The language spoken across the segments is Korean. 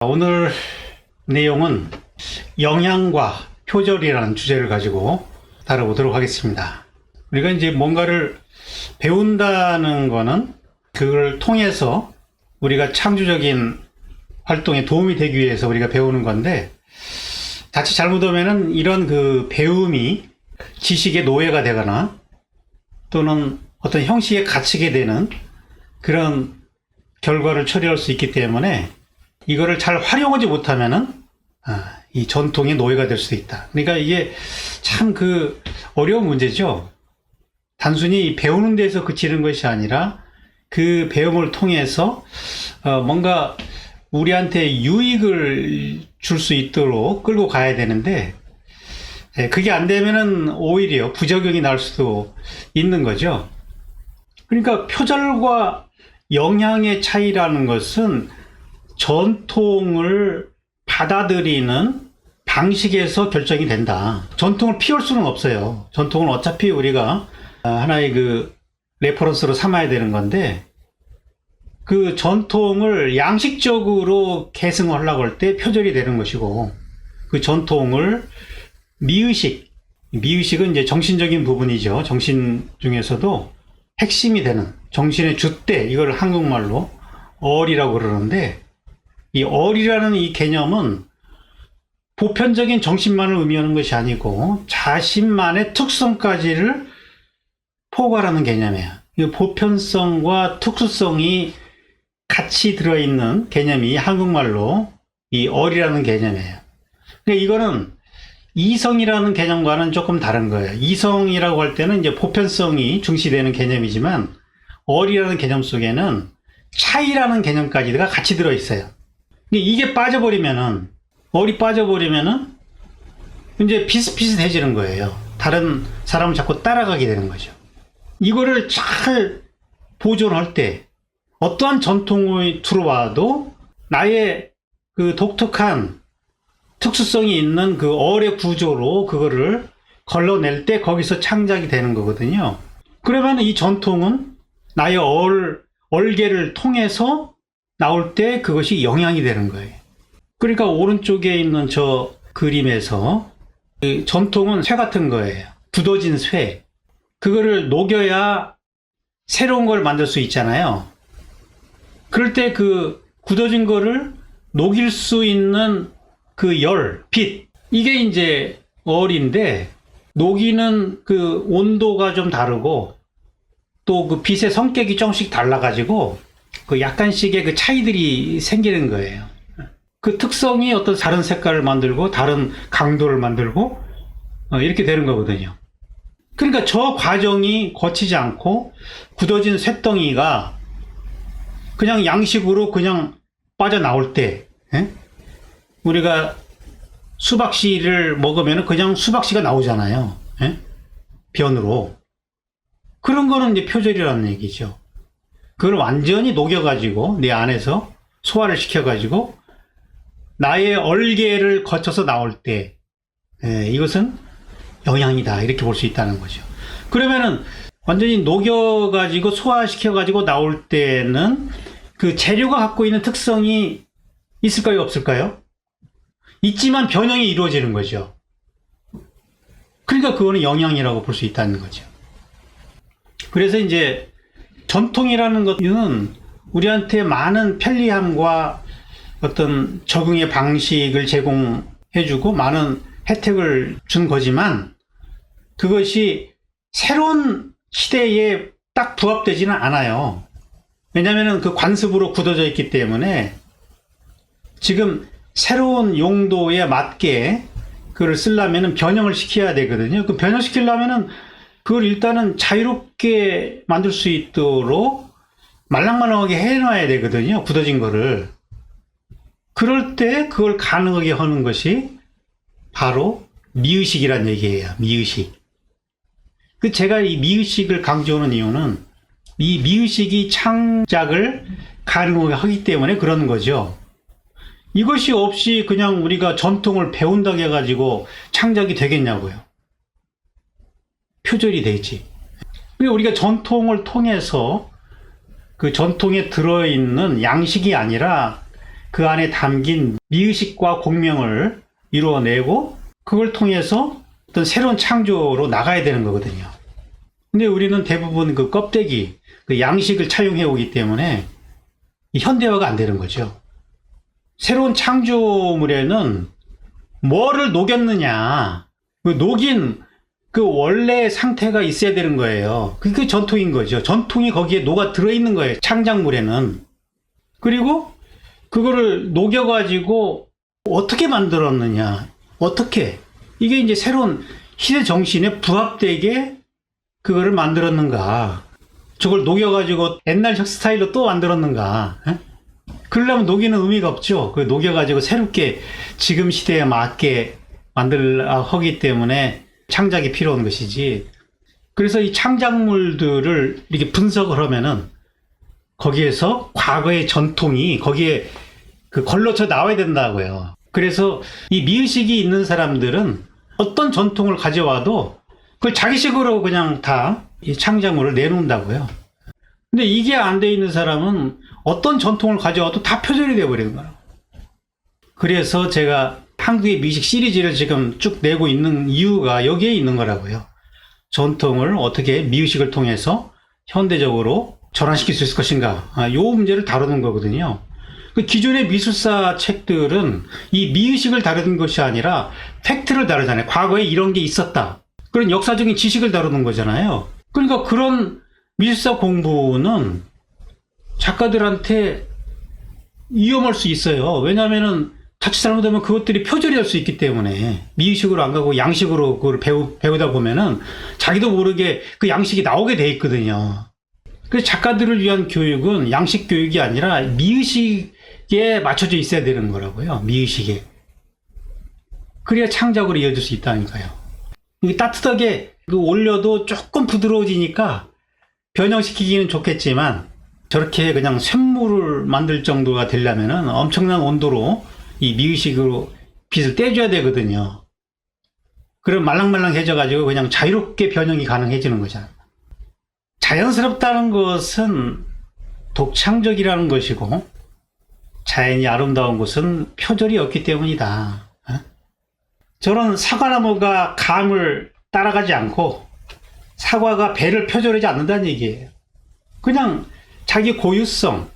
오늘 내용은 영양과 표절이라는 주제를 가지고 다뤄보도록 하겠습니다. 우리가 이제 뭔가를 배운다는 거는 그걸 통해서 우리가 창조적인 활동에 도움이 되기 위해서 우리가 배우는 건데, 자칫 잘못하면은 이런 그 배움이 지식의 노예가 되거나 또는 어떤 형식에 갇히게 되는 그런 결과를 초래할 수 있기 때문에 이거를 잘 활용하지 못하면은 이 전통의 노예가 될 수도 있다. 그러니까 이게 참 그 어려운 문제죠. 단순히 배우는 데서 그치는 것이 아니라 그 배움을 통해서 뭔가 우리한테 유익을 줄 수 있도록 끌고 가야 되는데, 그게 안 되면은 오히려 부작용이 날 수도 있는 거죠. 그러니까 표절과 영양의 차이라는 것은 전통을 받아들이는 방식에서 결정이 된다. 전통을 피할 수는 없어요. 전통은 어차피 우리가 하나의 그 레퍼런스로 삼아야 되는 건데, 그 전통을 양식적으로 계승하려고 할 때 표절이 되는 것이고, 그 전통을 미의식은 이제 정신적인 부분이죠. 정신 중에서도 핵심이 되는 정신의 줏대, 이걸 한국말로 어리라고 그러는데, 이 어리라는 이 개념은 보편적인 정신만을 의미하는 것이 아니고 자신만의 특성까지를 포괄하는 개념이에요. 이 보편성과 특수성이 같이 들어있는 개념이 한국말로 이 어리라는 개념이에요. 그러니까 이거는 이성이라는 개념과는 조금 다른 거예요. 이성이라고 할 때는 이제 보편성이 중시되는 개념이지만, 어리라는 개념 속에는 차이라는 개념까지가 같이 들어있어요. 이게 빠져버리면은, 어리 빠져버리면은 이제 비슷비슷해지는 거예요. 다른 사람을 자꾸 따라가게 되는 거죠. 이거를 잘 보존할 때 어떠한 전통이 들어와도 나의 그 독특한 특수성이 있는 그 어의 구조로 그거를 걸러낼 때 거기서 창작이 되는 거거든요. 그러면 이 전통은 나의 얼개를 통해서 나올 때 그것이 영양이 되는 거예요. 그러니까 오른쪽에 있는 저 그림에서 그 전통은 쇠 같은 거예요. 굳어진 쇠. 그거를 녹여야 새로운 걸 만들 수 있잖아요. 그럴 때 그 굳어진 거를 녹일 수 있는 그 열, 빛, 이게 이제 얼인데, 녹이는 그 온도가 좀 다르고 또 그 빛의 성격이 조금씩 달라가지고 그 약간씩의 그 차이들이 생기는 거예요. 그 특성이 어떤 다른 색깔을 만들고 다른 강도를 만들고 이렇게 되는 거거든요. 그러니까 저 과정이 거치지 않고 굳어진 쇳덩이가 그냥 양식으로 그냥 빠져나올 때, 우리가 수박씨를 먹으면 그냥 수박씨가 나오잖아요. 변으로. 그런 거는 이제 표절이라는 얘기죠. 그걸 완전히 녹여가지고 내 안에서 소화를 시켜가지고 나의 얼개를 거쳐서 나올 때, 이것은 영양이다, 이렇게 볼 수 있다는 거죠. 그러면은 완전히 녹여가지고 소화시켜가지고 나올 때는 그 재료가 갖고 있는 특성이 있을까요, 없을까요? 있지만 변형이 이루어지는 거죠. 그러니까 그거는 영양이라고 볼 수 있다는 거죠. 그래서 이제 전통이라는 것은 우리한테 많은 편리함과 어떤 적응의 방식을 제공해주고 많은 혜택을 준 거지만, 그것이 새로운 시대에 딱 부합되지는 않아요. 왜냐하면 그 관습으로 굳어져 있기 때문에 지금 새로운 용도에 맞게 그걸 쓰려면 변형을 시켜야 되거든요. 그 변형시키려면 그걸 일단은 자유롭게 만들 수 있도록 말랑말랑하게 해놔야 되거든요. 굳어진 거를. 그럴 때 그걸 가능하게 하는 것이 바로 미의식이란 얘기예요. 미의식. 제가 이 미의식을 강조하는 이유는 이 미의식이 창작을 가능하게 하기 때문에 그런 거죠. 이것이 없이 그냥 우리가 전통을 배운다고 해가지고 창작이 되겠냐고요. 표절이 되지. 우리가 전통을 통해서 그 전통에 들어있는 양식이 아니라 그 안에 담긴 미의식과 공명을 이루어내고 그걸 통해서 어떤 새로운 창조로 나가야 되는 거거든요. 근데 우리는 대부분 그 껍데기, 그 양식을 차용해 오기 때문에 이 현대화가 안 되는 거죠. 새로운 창조물에는 뭐를 녹였느냐, 그 녹인 그 원래 상태가 있어야 되는 거예요. 그게 전통인 거죠. 전통이 거기에 녹아 들어있는 거예요. 창작물에는. 그리고 그거를 녹여가지고 어떻게 만들었느냐, 어떻게 이게 이제 새로운 시대 정신에 부합되게 그거를 만들었는가, 저걸 녹여가지고 옛날 스타일로 또 만들었는가. 에? 그러려면 녹이는 의미가 없죠. 그 녹여가지고 새롭게 지금 시대에 맞게 만들어 하기 때문에 창작이 필요한 것이지. 그래서 이 창작물들을 이렇게 분석을 하면은 거기에서 과거의 전통이 거기에 그 걸러져 나와야 된다고요. 그래서 이 미의식이 있는 사람들은 어떤 전통을 가져와도 그걸 자기식으로 그냥 다 이 창작물을 내놓는다고요. 근데 이게 안 돼 있는 사람은 어떤 전통을 가져와도 다 표절이 되어버리는 거예요. 그래서 제가 한국의 미식 시리즈를 지금 쭉 내고 있는 이유가 여기에 있는 거라고요. 전통을 어떻게 미의식을 통해서 현대적으로 전환시킬 수 있을 것인가, 요 문제를 다루는 거거든요. 그 기존의 미술사 책들은 이 미의식을 다루는 것이 아니라 팩트를 다루잖아요. 과거에 이런 게 있었다, 그런 역사적인 지식을 다루는 거잖아요. 그러니까 그런 미술사 공부는 작가들한테 위험할 수 있어요. 왜냐하면은 자칫 잘못하면 그것들이 표절이 될 수 있기 때문에, 미의식으로 안 가고 양식으로 그걸 배우다 보면은 자기도 모르게 그 양식이 나오게 돼 있거든요. 그래서 작가들을 위한 교육은 양식 교육이 아니라 미의식에 맞춰져 있어야 되는 거라고요. 미의식에. 그래야 창작으로 이어질 수 있다니까요. 이게 따뜻하게 올려도 조금 부드러워지니까 변형시키기는 좋겠지만, 저렇게 그냥 쇳물을 만들 정도가 되려면은 엄청난 온도로 이 미의식으로 빛을 떼줘야 되거든요. 그럼 말랑말랑해져가지고 그냥 자유롭게 변형이 가능해지는 거잖아요. 자연스럽다는 것은 독창적이라는 것이고, 자연이 아름다운 것은 표절이 없기 때문이다. 저런 사과나무가 감을 따라가지 않고 사과가 배를 표절하지 않는다는 얘기예요. 그냥 자기 고유성,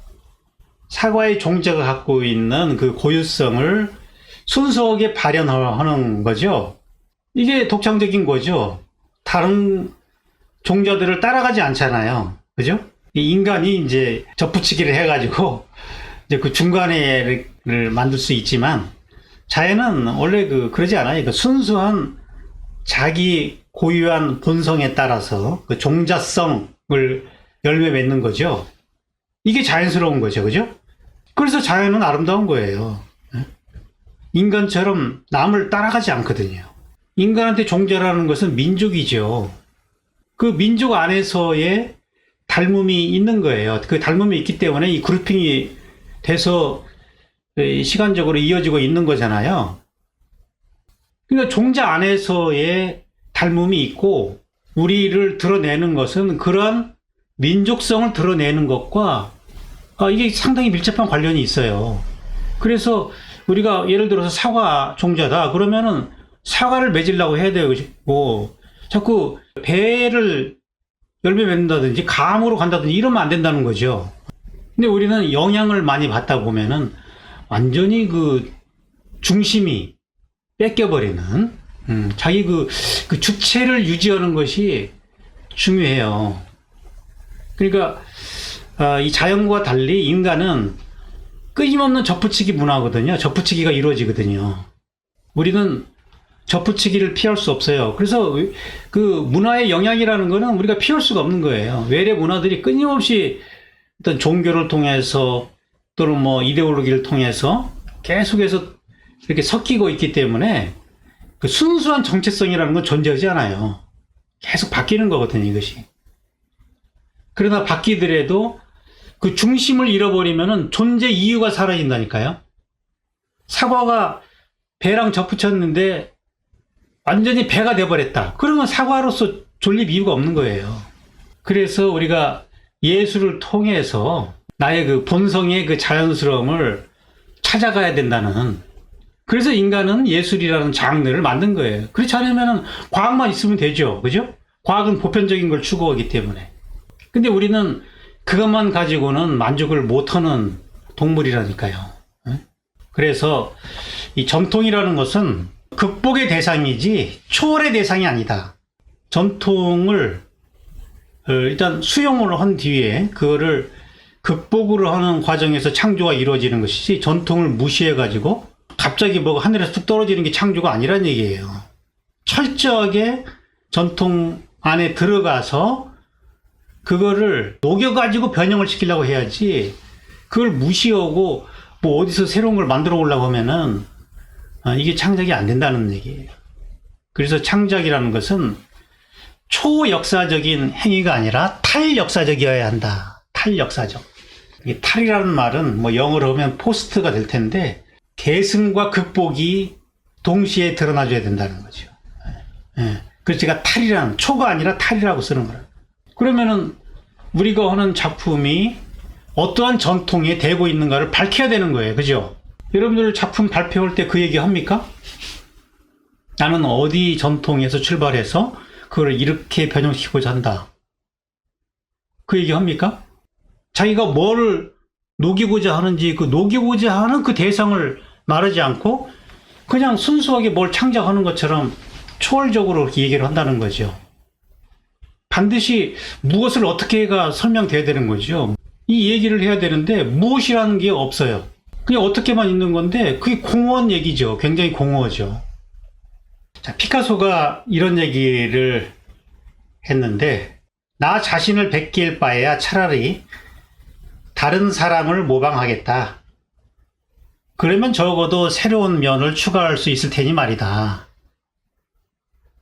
사과의 종자가 갖고 있는 그 고유성을 순수하게 발현하는 거죠. 이게 독창적인 거죠. 다른 종자들을 따라가지 않잖아요. 그죠? 인간이 이제 접붙이기를 해가지고 이제 그 중간에를 만들 수 있지만, 자연은 원래 그러지 않아요. 그 순수한 자기 고유한 본성에 따라서 그 종자성을 열매 맺는 거죠. 이게 자연스러운 거죠. 그죠? 그래서 자연은 아름다운 거예요. 인간처럼 남을 따라가지 않거든요. 인간한테 종자라는 것은 민족이죠. 그 민족 안에서의 닮음이 있는 거예요. 그 닮음이 있기 때문에 이 그룹핑이 돼서 시간적으로 이어지고 있는 거잖아요. 그러니까 종자 안에서의 닮음이 있고, 우리를 드러내는 것은 그런 민족성을 드러내는 것과 이게 상당히 밀접한 관련이 있어요. 그래서 우리가 예를 들어서 사과 종자다 그러면은 사과를 맺으려고 해야 되고, 자꾸 배를 열매 맺는다든지 감으로 간다든지 이러면 안 된다는 거죠. 근데 우리는 영향을 많이 받다 보면은 완전히 그 중심이 뺏겨버리는, 자기 그 주체를 유지하는 것이 중요해요. 그러니까 이 자연과 달리 인간은 끊임없는 접붙이기 문화거든요. 접붙이기가 이루어지거든요. 우리는 접붙이기를 피할 수 없어요. 그래서 그 문화의 영향이라는 거는 우리가 피할 수가 없는 거예요. 외래 문화들이 끊임없이 어떤 종교를 통해서 또는 뭐 이데올로기를 통해서 계속해서 이렇게 섞이고 있기 때문에 그 순수한 정체성이라는 건 존재하지 않아요. 계속 바뀌는 거거든요, 이것이. 그러나 바뀌더라도 그 중심을 잃어버리면은 존재 이유가 사라진다니까요. 사과가 배랑 접붙였는데 완전히 배가 돼버렸다. 그러면 사과로서 존립 이유가 없는 거예요. 그래서 우리가 예술을 통해서 나의 그 본성의 그 자연스러움을 찾아가야 된다는, 그래서 인간은 예술이라는 장르를 만든 거예요. 그렇지 않으면 과학만 있으면 되죠. 그죠? 과학은 보편적인 걸 추구하기 때문에. 근데 우리는 그것만 가지고는 만족을 못하는 동물이라니까요. 그래서 이 전통이라는 것은 극복의 대상이지 초월의 대상이 아니다. 전통을 일단 수용을 한 뒤에 그거를 극복으로 하는 과정에서 창조가 이루어지는 것이지, 전통을 무시해가지고 갑자기 뭐가 하늘에서 뚝 떨어지는 게 창조가 아니란 얘기예요. 철저하게 전통 안에 들어가서 그거를 녹여가지고 변형을 시키려고 해야지, 그걸 무시하고 뭐 어디서 새로운 걸 만들어 오려고 하면은 이게 창작이 안 된다는 얘기예요. 그래서 창작이라는 것은 초역사적인 행위가 아니라 탈역사적이어야 한다. 탈역사적. 이 탈이라는 말은 뭐 영어로 하면 포스트가 될 텐데, 계승과 극복이 동시에 드러나줘야 된다는 거죠. 그래서 제가 탈이라는, 초가 아니라 탈이라고 쓰는 거예요. 그러면은 우리가 하는 작품이 어떠한 전통에 대고 있는가를 밝혀야 되는 거예요. 그죠? 여러분들 작품 발표할 때 그 얘기 합니까? 나는 어디 전통에서 출발해서 그걸 이렇게 변형시키고자 한다. 그 얘기 합니까? 자기가 뭐를 녹이고자 하는지, 그 녹이고자 하는 그 대상을 말하지 않고 그냥 순수하게 뭘 창작하는 것처럼 초월적으로 그렇게 얘기를 한다는 거죠. 반드시 무엇을 어떻게가 설명돼야 되는 거죠. 이 얘기를 해야 되는데 무엇이라는 게 없어요. 그냥 어떻게만 있는 건데 그게 공허한 얘기죠. 굉장히 공허하죠. 자, 피카소가 이런 얘기를 했는데, 나 자신을 베낄 바에야 차라리 다른 사람을 모방하겠다. 그러면 적어도 새로운 면을 추가할 수 있을 테니 말이다.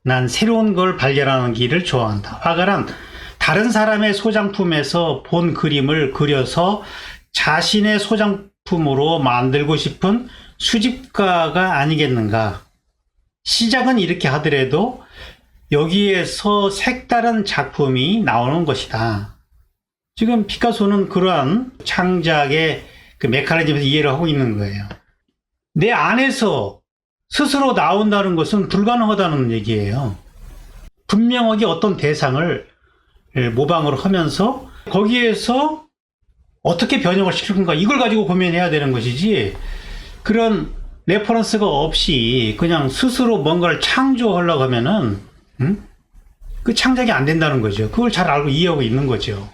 난 새로운 걸 발견하는 길을 좋아한다. 화가란 다른 사람의 소장품에서 본 그림을 그려서 자신의 소장품으로 만들고 싶은 수집가가 아니겠는가. 시작은 이렇게 하더라도 여기에서 색다른 작품이 나오는 것이다. 지금 피카소는 그러한 창작의 그 메커니즘에서 이해를 하고 있는 거예요. 내 안에서 스스로 나온다는 것은 불가능하다는 얘기예요. 분명하게 어떤 대상을 모방을 하면서 거기에서 어떻게 변형을 시킬 건가, 이걸 가지고 고민해야 되는 것이지, 그런 레퍼런스가 없이 그냥 스스로 뭔가를 창조하려고 하면은 그 창작이 안 된다는 거죠. 그걸 잘 알고 이해하고 있는 거죠.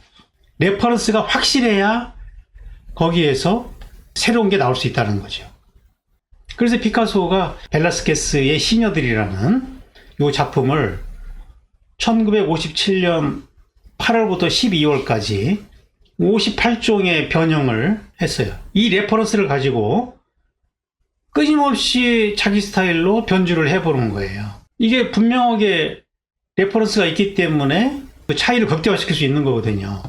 레퍼런스가 확실해야 거기에서 새로운 게 나올 수 있다는 거죠. 그래서 피카소가 벨라스케스의 시녀들이라는 이 작품을 1957년 8월부터 12월까지 58종의 변형을 했어요. 이 레퍼런스를 가지고 끊임없이 자기 스타일로 변주를 해보는 거예요. 이게 분명하게 레퍼런스가 있기 때문에 그 차이를 극대화시킬 수 있는 거거든요.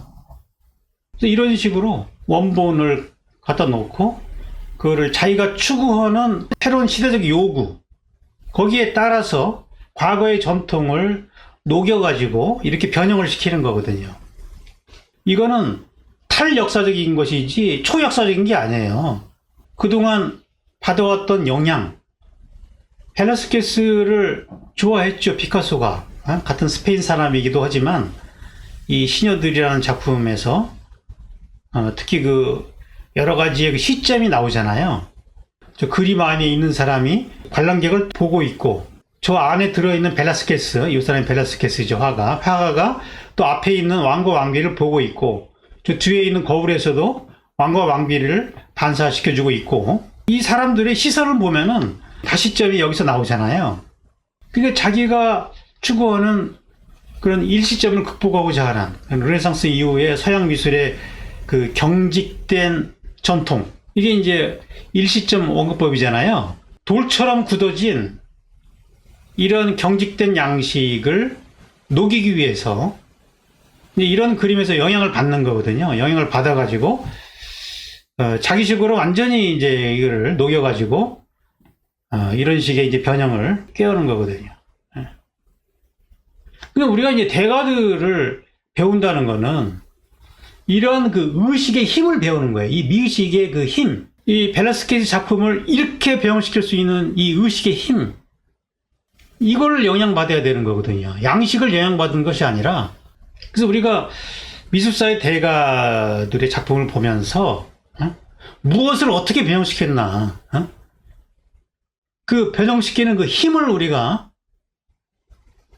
그래서 이런 식으로 원본을 갖다 놓고 그거를 자기가 추구하는 새로운 시대적 요구, 거기에 따라서 과거의 전통을 녹여가지고 이렇게 변형을 시키는 거거든요. 이거는 탈역사적인 것이지 초역사적인 게 아니에요. 그동안 받아왔던 영향, 벨라스케스를 좋아했죠, 피카소가. 같은 스페인 사람이기도 하지만 이 시녀들이라는 작품에서 특히 그 여러 가지의 그 시점이 나오잖아요. 저 그림 안에 있는 사람이 관람객을 보고 있고, 저 안에 들어있는 벨라스케스, 이 사람이 벨라스케스죠, 화가가 또 앞에 있는 왕과 왕비를 보고 있고, 저 뒤에 있는 거울에서도 왕과 왕비를 반사시켜주고 있고, 이 사람들의 시선을 보면은 다시점이 여기서 나오잖아요. 그러니까 자기가 추구하는 그런 일시점을 극복하고자 하는 르네상스 이후의 서양 미술의 그 경직된 전통, 이게 이제 일시점 원근법이잖아요. 돌처럼 굳어진 이런 경직된 양식을 녹이기 위해서 이런 그림에서 영향을 받는 거거든요. 영향을 받아가지고 자기식으로 완전히 이제 이거를 녹여가지고 이런 식의 이제 변형을 꾀하는 거거든요. 근데 우리가 이제 대가들을 배운다는 거는 이런 그 의식의 힘을 배우는 거예요. 이 미의식의 그 힘, 이 벨라스케즈 작품을 이렇게 배양시킬 수 있는 이 의식의 힘, 이걸 영향받아야 되는 거거든요. 양식을 영향받은 것이 아니라. 그래서 우리가 미술사의 대가들의 작품을 보면서 무엇을 어떻게 변형시켰나, 그 변형시키는 그 힘을 우리가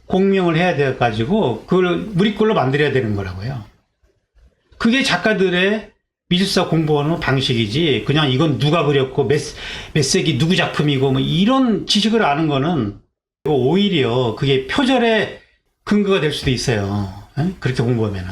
공명을 해야 돼 가지고 그걸 우리 걸로 만들어야 되는 거라고요. 그게 작가들의 미술사 공부하는 방식이지, 그냥 이건 누가 그렸고 몇 세기 누구 작품이고 뭐 이런 지식을 아는 거는 오히려 그게 표절의 근거가 될 수도 있어요. 그렇게 공부하면은.